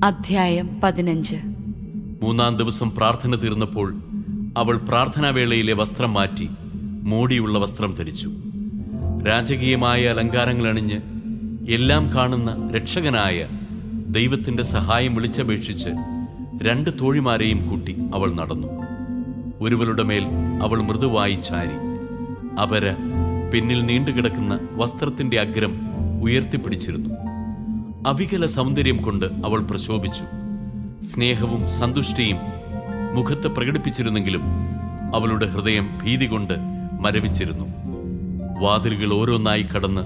അധ്യായം 15. മൂന്നാം ദിവസം പ്രാർത്ഥന തീർന്നപ്പോൾ അവൾ പ്രാർത്ഥനാവേളയിലെ വസ്ത്രം മാറ്റി മോടിയുള്ള വസ്ത്രം ധരിച്ചു. രാജകീയമായ അലങ്കാരങ്ങൾ അണിഞ്ഞ് എല്ലാം കാണുന്ന രക്ഷകനായ ദൈവത്തിൻ്റെ സഹായം വിളിച്ചപേക്ഷിച്ച് 2 തോഴിമാരെയും കൂട്ടി അവൾ നടന്നു. ഒരുവളുടെ മേൽ അവൾ മൃദുവായി ചാരി. അപര പിന്നിൽ നീണ്ടുകിടക്കുന്ന വസ്ത്രത്തിൻ്റെ അഗ്രം ഉയർത്തിപ്പിടിച്ചിരുന്നു. അവികല സൗന്ദര്യം കൊണ്ട് അവൾ പ്രശോഭിച്ചു. സ്നേഹവും സന്തുഷ്ടിയും മുഖത്ത് പ്രകടിപ്പിച്ചിരുന്നെങ്കിലും അവളുടെ ഹൃദയം ഭീതി കൊണ്ട് മരവിച്ചിരുന്നു. വാതിലുകൾ ഓരോന്നായി കടന്ന്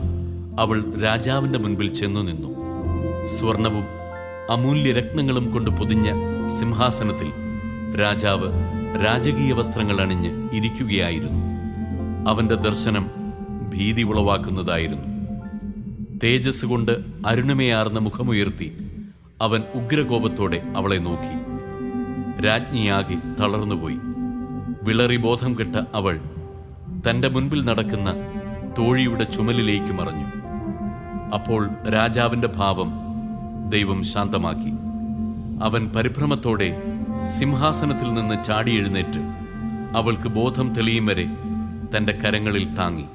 അവൾ രാജാവിൻ്റെ മുൻപിൽ ചെന്നു നിന്നു. സ്വർണവും അമൂല്യ രത്നങ്ങളും കൊണ്ട് പൊതിഞ്ഞ സിംഹാസനത്തിൽ രാജാവ് രാജകീയ വസ്ത്രങ്ങൾ അണിഞ്ഞ് ഇരിക്കുകയായിരുന്നു. അവന്റെ ദർശനം ഭീതി ഉളവാക്കുന്നതായിരുന്നു. തേജസ് കൊണ്ട് അരുണമയാർന്ന മുഖമുയർത്തി അവൻ ഉഗ്രകോപത്തോടെ അവളെ നോക്കി. രാജ്ഞിയാകെ തളർന്നുപോയി. വിളറി ബോധം കെട്ട അവൾ തന്റെ മുൻപിൽ നടക്കുന്ന തോഴിയുടെ ചുമലിലേക്ക് മറഞ്ഞു. അപ്പോൾ രാജാവിന്റെ ഭാവം ദൈവം ശാന്തമാക്കി. അവൻ പരിഭ്രമത്തോടെ സിംഹാസനത്തിൽ നിന്ന് ചാടി എഴുന്നേറ്റ് അവൾക്ക് ബോധം തെളിയും വരെ തന്റെ കരങ്ങളിൽ താങ്ങി.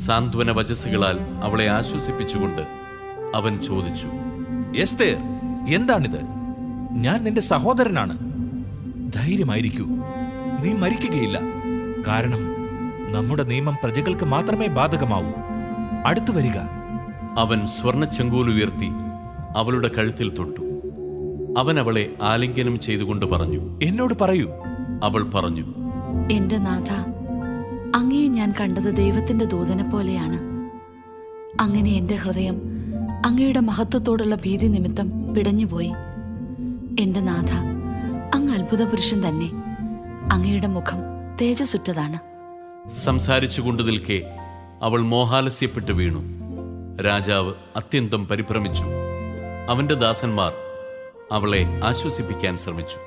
സാന്ത്വന വചസ്സുകളാൽ അവളെ ആശ്വസിപ്പിച്ചുകൊണ്ട് അവൻ ചോദിച്ചു, എസ്തേർ, എന്താണിത്? ഞാൻ നിന്റെ സഹോദരനാണ്. ധൈര്യമായിരിക്കൂ, നീ മരിക്കുകയില്ല. കാരണം നമ്മുടെ നിയമം പ്രജകൾക്ക് മാത്രമേ ബാധകമാവൂ. അടുത്തു വരിക. അവൻ സ്വർണച്ചെങ്കോൽ ഉയർത്തി അവളുടെ കഴുത്തിൽ തൊട്ടു. അവൻ അവളെ ആലിംഗനം ചെയ്തുകൊണ്ട് പറഞ്ഞു, എന്നോട് പറയൂ. അവൾ പറഞ്ഞു, എന്റെ നാഥ, അങ്ങയെ ഞാൻ കണ്ടത് ദൈവത്തിന്റെ ദൂതനെ പോലെയാണ്. അങ്ങനെ എന്റെ ഹൃദയം അങ്ങയുടെ മഹത്വത്തോടുള്ള ഭീതി നിമിത്തം പിടഞ്ഞുപോയി. എന്റെ നാഥ, അങ്ങ് അത്ഭുത പുരുഷൻ തന്നെ. അങ്ങയുടെ മുഖം തേജസ്സുറ്റതാണ്. സംസാരിച്ചുകൊണ്ട് നിൽക്കെ അവൾ മോഹാലസ്യപ്പെട്ട് വീണു. രാജാവ് അത്യന്തം പരിഭ്രമിച്ചു. അവന്റെ ദാസന്മാർ അവളെ ആശ്വസിപ്പിക്കാൻ ശ്രമിച്ചു.